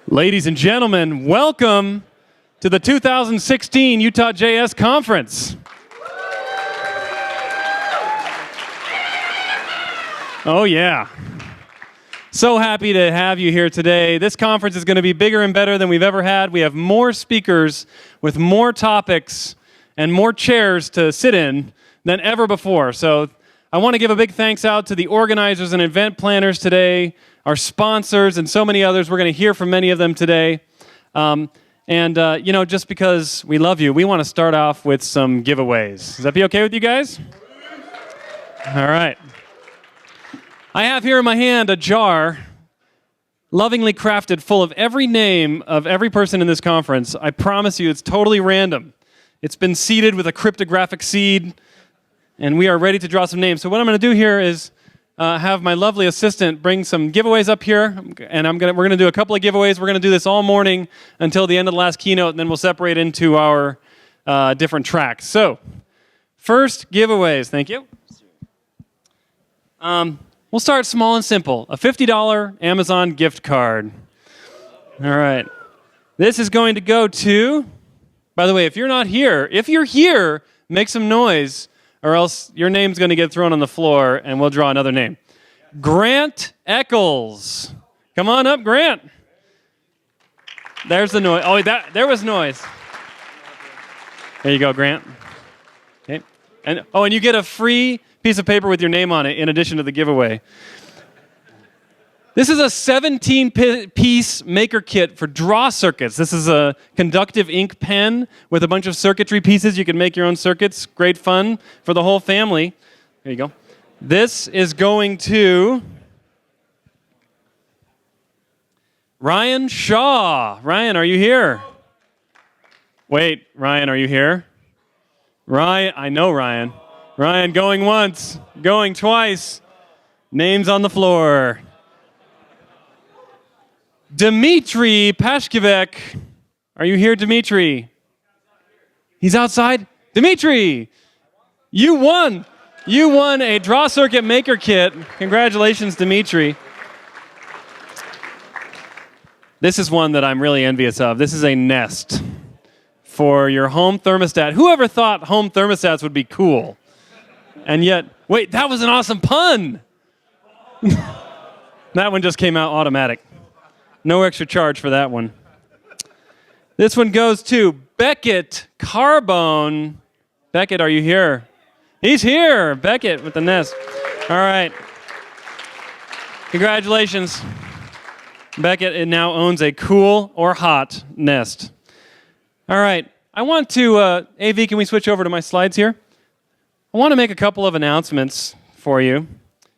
Ladies and gentlemen, welcome to the 2016 UtahJS Conference. Oh yeah. So happy to have you here today. This conference is going to be bigger and better than we've ever had. We have more speakers with more topics and more chairs to sit in than ever before. So I want to give a big thanks out to the organizers and event planners today, our sponsors, and so many others. We're going to hear from many of them today. Just because we love you, we want to start off with some giveaways. Does that be okay with you guys? All right. I have here in my hand a jar, lovingly crafted, full of every name of every person in this conference. I promise you it's totally random. It's been seeded with a cryptographic seed, and we are ready to draw some names. So what I'm going to do here is have my lovely assistant bring some giveaways up here, and we're going to do a couple of giveaways. We're going to do this all morning until the end of the last keynote, and then we'll separate into our different tracks. So, first giveaways. Thank you. We'll start small and simple. A $50 Amazon gift card. All right. This is going to go to, by the way, if you're not here, if you're here, make some noise, or else your name's going to get thrown on the floor, and we'll draw another name. Grant Eccles. Come on up, Grant. There's the noise. Oh, there was noise. There you go, Grant. Okay. And you get a free piece of paper with your name on it in addition to the giveaway. This is a 17-piece maker kit for draw circuits. This is a conductive ink pen with a bunch of circuitry pieces. You can make your own circuits. Great fun for the whole family. There you go. This is going to Ryan Shaw. Ryan, are you here? Wait, Ryan, are you here? Ryan, I know Ryan. Ryan, going once, going twice. Names on the floor. Dmitry Pashkevek. Are you here, Dmitry? He's outside? Dmitry, you won. You won a draw circuit maker kit. Congratulations, Dmitry. This is one that I'm really envious of. This is a Nest for your home thermostat. Whoever thought home thermostats would be cool? And yet, wait, that was an awesome pun. That one just came out automatic. No extra charge for that one. This one goes to Beckett Carbone. Beckett, are you here? He's here. Beckett with the Nest. All right. Congratulations. Beckett now owns a cool or hot Nest. All right. I want to, AV, can we switch over to my slides here? I want to make a couple of announcements for you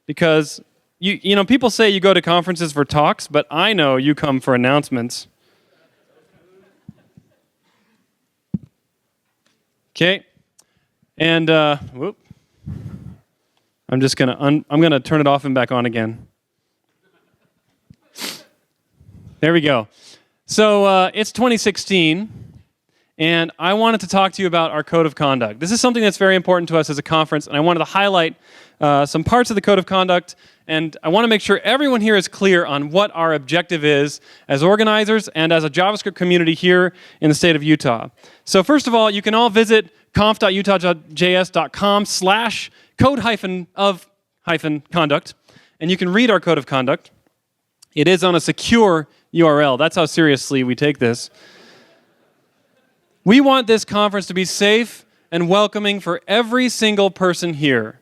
because you know, people say you go to conferences for talks, but I know you come for announcements. Okay. And I'm just going to I'm going to turn it off and back on again. There we go. So, it's 2016. And I wanted to talk to you about our code of conduct. This is something that's very important to us as a conference, and I wanted to highlight some parts of the code of conduct, and I want to make sure everyone here is clear on what our objective is as organizers and as a JavaScript community here in the state of Utah. So first of all, you can all visit conf.utah.js.com/code-of-conduct, and you can read our code of conduct. It is on a secure URL. That's how seriously we take this. We want this conference to be safe and welcoming for every single person here.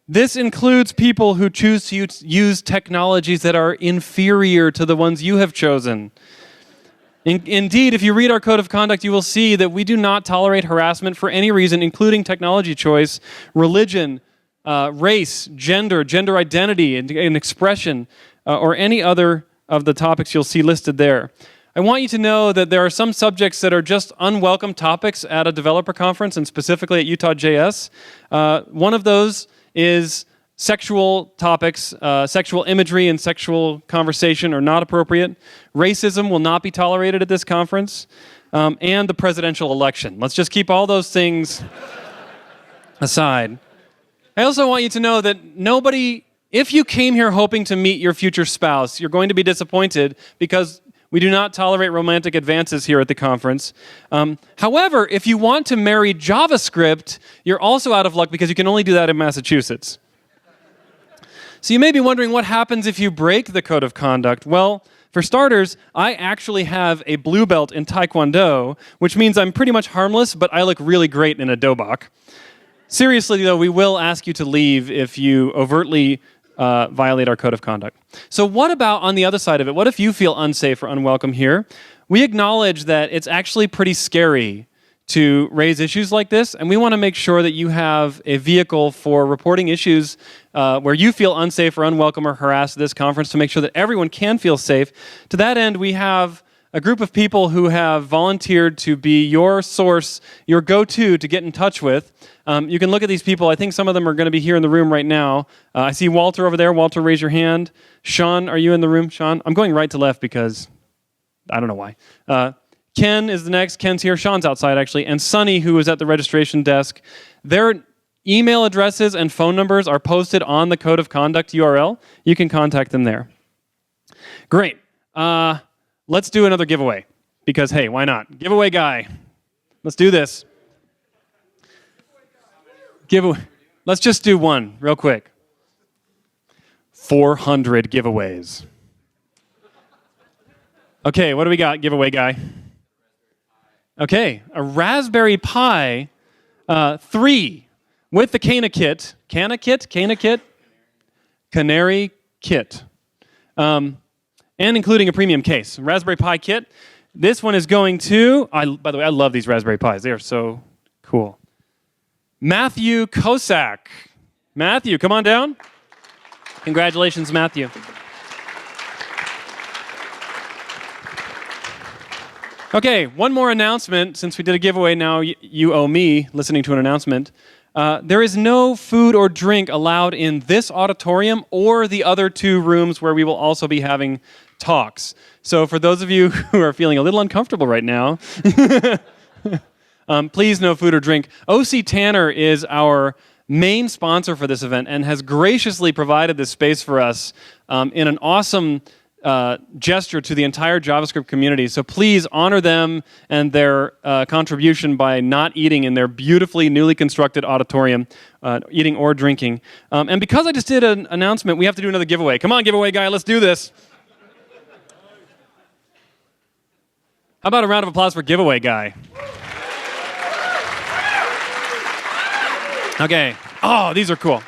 This includes people who choose to use technologies that are inferior to the ones you have chosen. Indeed, if you read our code of conduct, you will see that we do not tolerate harassment for any reason, including technology choice, religion, race, gender identity, and expression, or any other of the topics you'll see listed there. I want you to know that there are some subjects that are just unwelcome topics at a developer conference, and specifically at UtahJS. One of those is sexual topics, sexual imagery and sexual conversation are not appropriate. Racism will not be tolerated at this conference, and the presidential election. Let's just keep all those things aside. I also want you to know that if you came here hoping to meet your future spouse, you're going to be disappointed because We do not tolerate romantic advances here at the conference. However, if you want to marry JavaScript, you're also out of luck because you can only do that in Massachusetts. So you may be wondering what happens if you break the code of conduct. Well, for starters, I actually have a blue belt in Taekwondo, which means I'm pretty much harmless, but I look really great in a dobok. Seriously, though, we will ask you to leave if you overtly violate our code of conduct. So what about on the other side of it? What if you feel unsafe or unwelcome here? We acknowledge that it's actually pretty scary to raise issues like this, and we want to make sure that you have a vehicle for reporting issues where you feel unsafe or unwelcome or harassed at this conference to make sure that everyone can feel safe. To that end, we have a group of people who have volunteered to be your source, your go-to to get in touch with. You can look at these people. I think some of them are going to be here in the room right now. I see Walter over there. Walter, raise your hand. Sean, are you in the room? Sean? I'm going right to left because I don't know why. Ken is the next. Ken's here. Sean's outside, actually. And Sunny, who is at the registration desk. Their email addresses and phone numbers are posted on the Code of Conduct URL. You can contact them there. Great. Let's do another giveaway. Because, hey, why not? Giveaway guy. Let's do this. Giveaway. Let's just do one real quick. 400 giveaways. Okay, what do we got, giveaway guy? Okay, a Raspberry Pi 3 with the Canary kit, and including a premium case. Raspberry Pi kit. This one is going to, by the way, I love these Raspberry Pis. They are so cool. Matthew Kosak. Matthew, come on down. Congratulations, Matthew. Okay, one more announcement. Since we did a giveaway, now you owe me listening to an announcement. There is no food or drink allowed in this auditorium or the other two rooms where we will also be having talks. So for those of you who are feeling a little uncomfortable right now, please no food or drink. OC Tanner is our main sponsor for this event and has graciously provided this space for us in an awesome gesture to the entire JavaScript community. So please honor them and their contribution by not eating in their beautifully newly constructed auditorium, eating or drinking. And because I just did an announcement, we have to do another giveaway. Come on, giveaway guy, let's do this. How about a round of applause for giveaway guy? Okay. Oh, these are cool.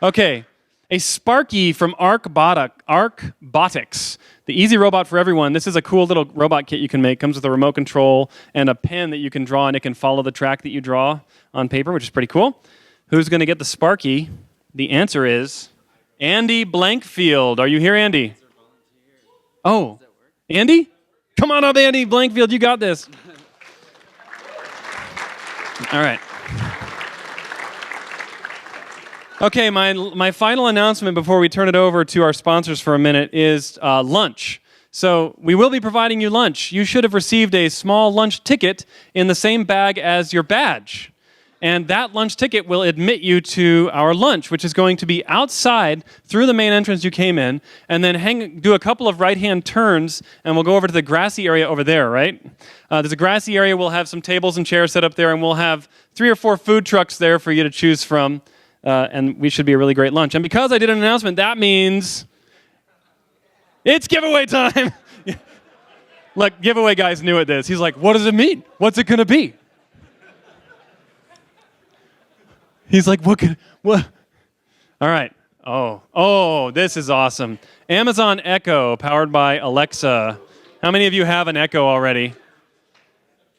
Okay. A Sparky from Arcbotics, the easy robot for everyone. This is a cool little robot kit you can make. Comes with a remote control and a pen that you can draw, and it can follow the track that you draw on paper, which is pretty cool. Who's going to get the Sparky? The answer is Andy Blankfield. Are you here, Andy? Oh, Andy? Come on up, Andy Blankfield. You got this. All right. Okay, my final announcement before we turn it over to our sponsors for a minute is lunch. So we will be providing you lunch. You should have received a small lunch ticket in the same bag as your badge. And that lunch ticket will admit you to our lunch, which is going to be outside through the main entrance you came in, and then do a couple of right-hand turns, and we'll go over to the grassy area over there, right? There's a grassy area. We'll have some tables and chairs set up there, and we'll have 3 or 4 food trucks there for you to choose from. And we should be a really great lunch. And because I did an announcement, that means it's giveaway time. Look, giveaway guy's new at this. He's like, what does it mean? What's it going to be? He's like, what? All right. Oh, this is awesome. Amazon Echo, powered by Alexa. How many of you have an Echo already?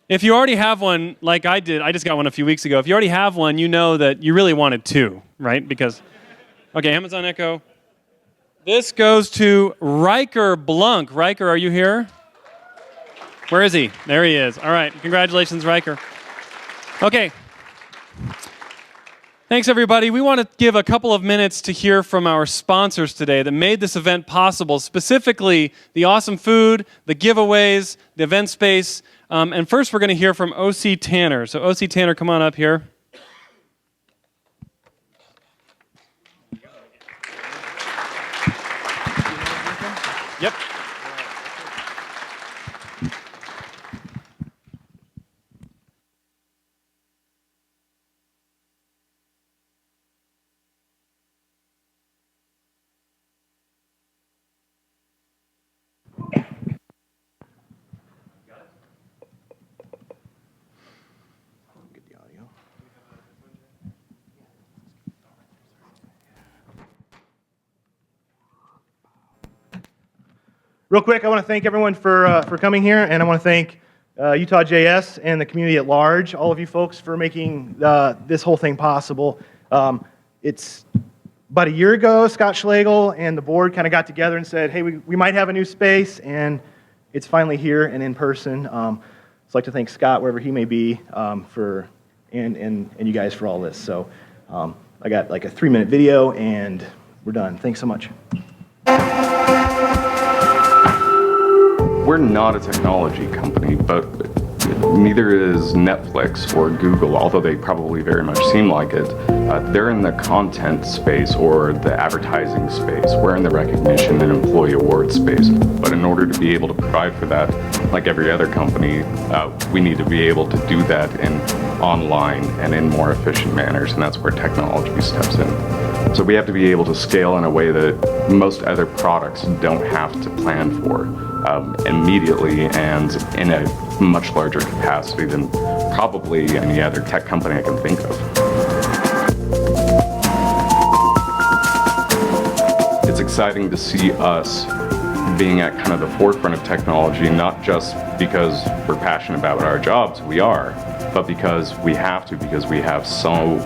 If you already have one, like I did, I just got one a few weeks ago. If you already have one, you know that you really wanted 2, right? Because, okay, Amazon Echo. This goes to Riker Blunk. Riker, are you here? Where is he? There he is. All right, congratulations, Riker. Okay. Thanks, everybody. We want to give a couple of minutes to hear from our sponsors today that made this event possible, specifically the awesome food, the giveaways, the event space. And first, we're going to hear from OC Tanner. So, OC Tanner, come on up here. Yep. real quick, I want to thank everyone for coming here, and I want to thank UtahJS and the community at large, all of you folks, for making this whole thing possible. It's about a year ago, Scott Schlegel and the board kind of got together and said, hey, we might have a new space, and it's finally here and in person. I'd like to thank Scott, wherever he may be, and you guys for all this. So I got like a 3-minute video, and we're done. Thanks so much. We're not a technology company, but neither is Netflix or Google, although they probably very much seem like it. They're in the content space or the advertising space. We're in the recognition and employee award space. But in order to be able to provide for that, like every other company, we need to be able to do that in online and in more efficient manners, and that's where technology steps in. So we have to be able to scale in a way that most other products don't have to plan for immediately and in a much larger capacity than probably any other tech company I can think of. It's exciting to see us being at kind of the forefront of technology, not just because we're passionate about our jobs, we are, but because we have to, because we have so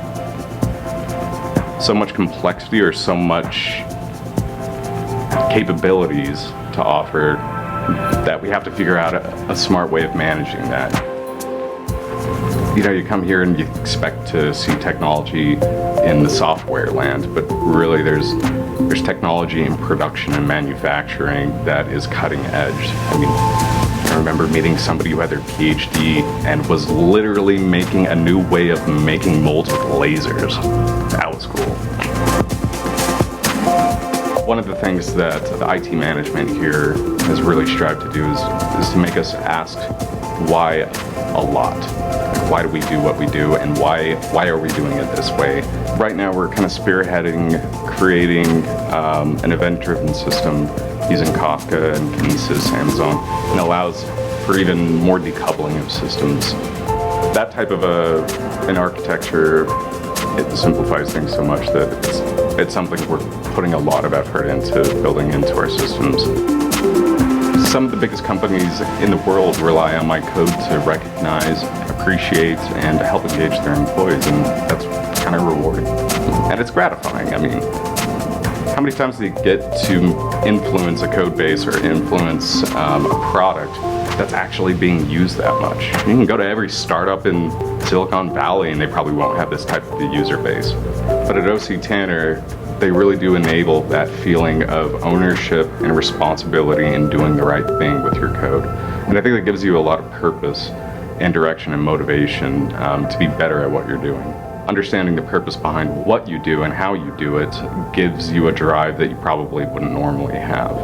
much complexity or so much capabilities to offer that we have to figure out a smart way of managing that. You know, you come here and you expect to see technology in the software land, but really there's technology in production and manufacturing that is cutting edge. I mean, I remember meeting somebody who had their PhD and was literally making a new way of making molds with lasers. That was cool. One of the things that the IT management here has really strived to do is to make us ask why a lot. Like, why do we do what we do, and why are we doing it this way? Right now we're kind of spearheading creating an event-driven system using Kafka and Kinesis, Amazon, and allows for even more decoupling of systems. That type of an architecture, it simplifies things so much that it's something we're putting a lot of effort into building into our systems. Some of the biggest companies in the world rely on my code to recognize, appreciate, and help engage their employees, and that's kind of rewarding. And it's gratifying. I mean, how many times do you get to influence a code base or influence a product that's actually being used that much? You can go to every startup in Silicon Valley and they probably won't have this type of a user base. But at OC Tanner, they really do enable that feeling of ownership and responsibility in doing the right thing with your code. And I think that gives you a lot of purpose and direction and motivation to be better at what you're doing. Understanding the purpose behind what you do and how you do it gives you a drive that you probably wouldn't normally have.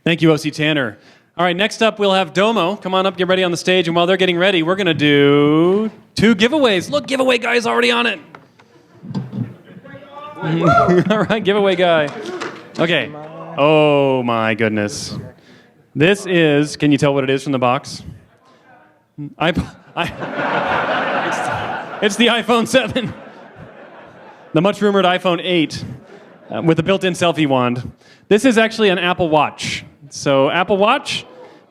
Thank you, OC Tanner. All right, next up we'll have Domo. Come on up, get ready on the stage, and while they're getting ready, we're going to do 2 giveaways. Look, giveaway guy's already on it. All right, giveaway guy. Okay. Oh my goodness. This is, can you tell what it is from the box? It's the iPhone 7. The much rumored iPhone 8 with a built-in selfie wand. This is actually an Apple Watch. So Apple Watch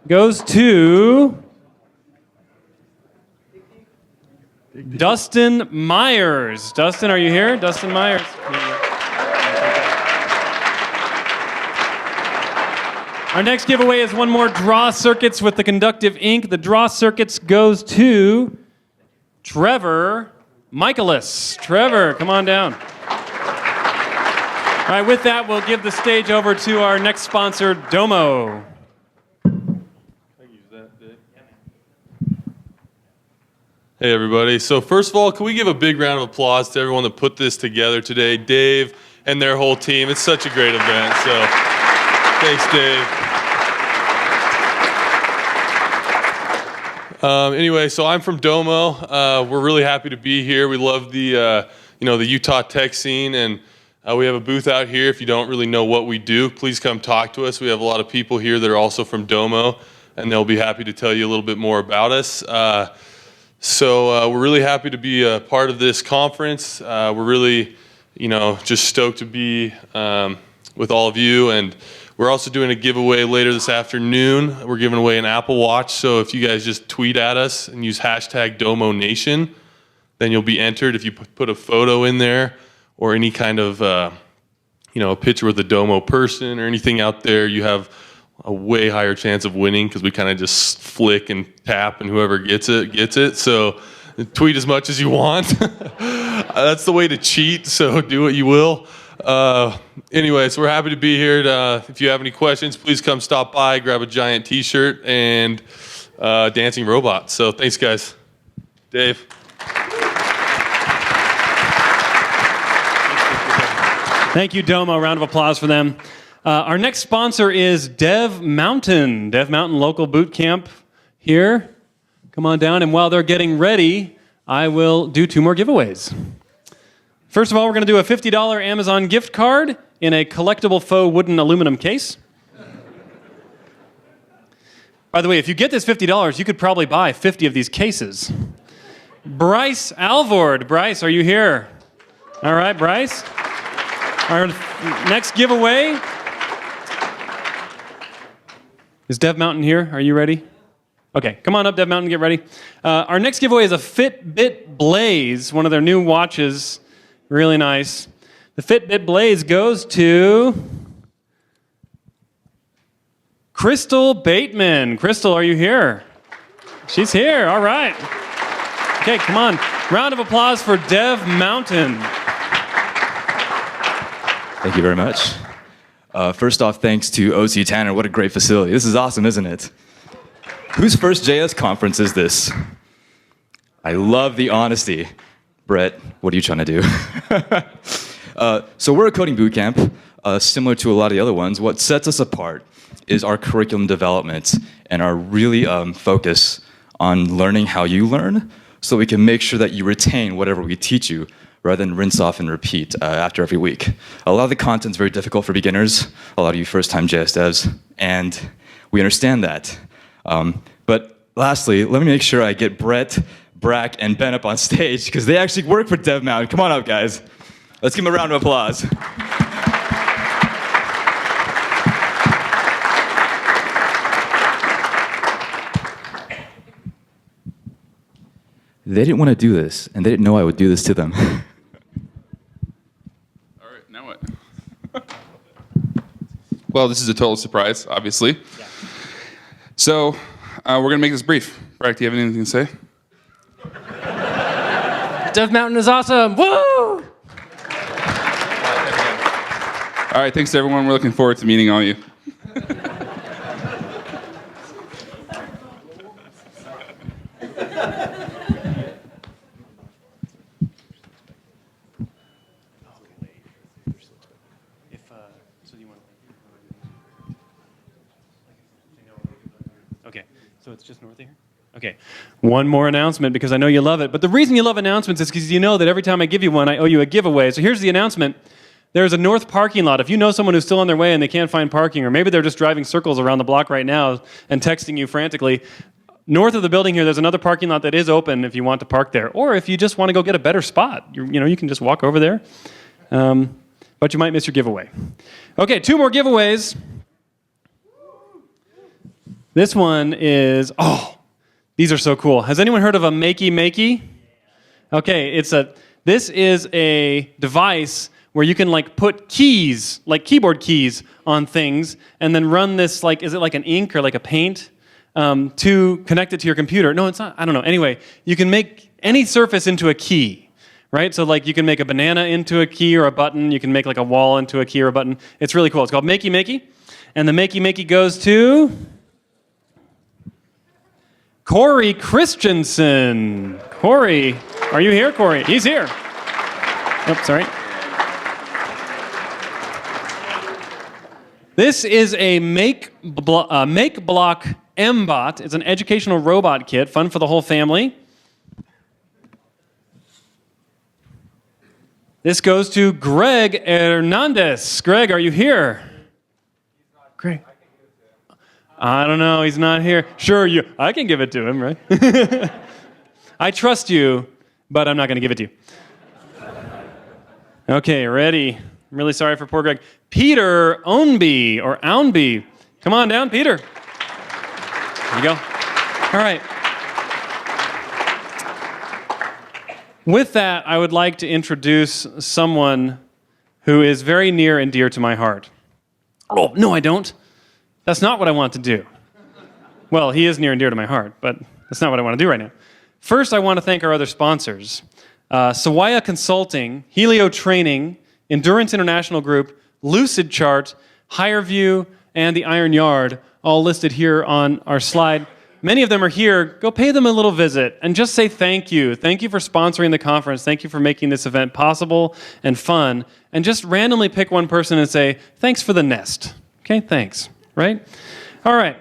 goes to Dustin Myers. Dustin, are you here? Dustin Myers. Our next giveaway is one more draw circuits with the conductive ink. The draw circuits goes to Trevor Michaelis. Trevor, come on down. All right, with that, we'll give the stage over to our next sponsor, Domo. Hey, everybody. So first of all, can we give a big round of applause to everyone that put this together today, Dave and their whole team. It's such a great event, so thanks, Dave. Anyway, so I'm from Domo. We're really happy to be here. We love the Utah tech scene, and we have a booth out here. If you don't really know what we do, please come talk to us. We have a lot of people here that are also from Domo. and they'll be happy to tell you a little bit more about us. So we're really happy to be a part of this conference. We're really, just stoked to be with all of you, and we're also doing a giveaway later this afternoon. We're giving away an Apple Watch, so if you guys just tweet at us and use hashtag DomoNation, then you'll be entered. If you put a photo in there or any kind of, a picture with a Domo person or anything out there, you have a way higher chance of winning because we kind of just flick and tap, and whoever gets it, gets it. So tweet as much as you want. That's the way to cheat, so do what you will. Anyway, so we're happy to be here. If you have any questions, please come stop by, grab a giant t-shirt, and dancing robots. So thanks, guys. Dave. Thank you, Domo. Round of applause for them. Our next sponsor is Dev Mountain. Dev Mountain Local Boot Camp here. Come on down, and while they're getting ready, I will do 2 more giveaways. First of all, we're going to do a $50 Amazon gift card in a collectible faux wooden aluminum case. By the way, if you get this $50, you could probably buy 50 of these cases. Bryce Alvord. Bryce, are you here? All right, Bryce. Our next giveaway is Dev Mountain here. Are you ready? Okay, come on up, Dev Mountain, get ready. Our next giveaway is a Fitbit Blaze, one of their new watches. Really nice. The Fitbit Blaze goes to Crystal Bateman. Crystal, are you here? She's here, all right. Okay, come on. Round of applause for Dev Mountain. Thank you very much. First off, thanks to OC Tanner. What a great facility. This is awesome, isn't it? Whose first JS conference is this? I love the honesty. Brett, what are you trying to do? So we're a coding boot camp, similar to a lot of the other ones. What sets us apart is our curriculum development and our really focus on learning how you learn, so we can make sure that you retain whatever we teach you, rather than rinse off and repeat after every week. A lot of the content's very difficult for beginners, a lot of you first-time JS devs, and we understand that. But lastly, let me make sure I get Brett, Brack, and Ben up on stage, because they actually work for Dev Mountain. Come on up, guys. Let's give them a round of applause. They didn't want to do this, and they didn't know I would do this to them. Now what? Well, this is a total surprise, obviously. Yeah. So, we're going to make this brief. Brack, do you have anything to say? Dev Mountain is awesome. Woo! All right, thanks to everyone. We're looking forward to meeting all of you. Okay, so it's just north of here? Okay, one more announcement because I know you love it. But the reason you love announcements is because you know that every time I give you one, I owe you a giveaway. So here's the announcement. There's a north parking lot. If you know someone who's still on their way and they can't find parking, or maybe they're just driving circles around the block right now and texting you frantically, north of the building here, there's another parking lot that is open if you want to park there. Or if you just want to go get a better spot, you can just walk over there. But you might miss your giveaway. Okay, 2 more giveaways. This one is, these are so cool. Has anyone heard of a Makey? Okay, this is a device where you can put keys, like keyboard keys, on things, and then run this, is it like an ink or like a paint, to connect it to your computer. No, it's not. I don't know. Anyway, you can make any surface into a key, right? So you can make a banana into a key or a button. You can make a wall into a key or a button. It's really cool. It's called Makey. And the Makey goes to Corey Christensen. Corey, are you here, Corey? He's here. Oh, sorry. This is a Make Block MBot. It's an educational robot kit, fun for the whole family. This goes to Greg Hernandez. Greg, are you here? Greg. I don't know. He's not here. Sure, I can give it to him, right? I trust you, but I'm not going to give it to you. Okay, ready. I'm really sorry for poor Greg. Peter Ownby, or Ownby. Come on down, Peter. There you go. All right. With that, I would like to introduce someone who is very near and dear to my heart. Oh, no, I don't. That's not what I want to do. Well, he is near and dear to my heart, but that's not what I want to do right now. First, I want to thank our other sponsors. Sawaya Consulting, Helio Training, Endurance International Group, Lucid Chart, HireView, and the Iron Yard, all listed here on our slide. Many of them are here. Go pay them a little visit and just say thank you. Thank you for sponsoring the conference. Thank you for making this event possible and fun. And just randomly pick one person and say, thanks for the nest. Okay, thanks, right? All right.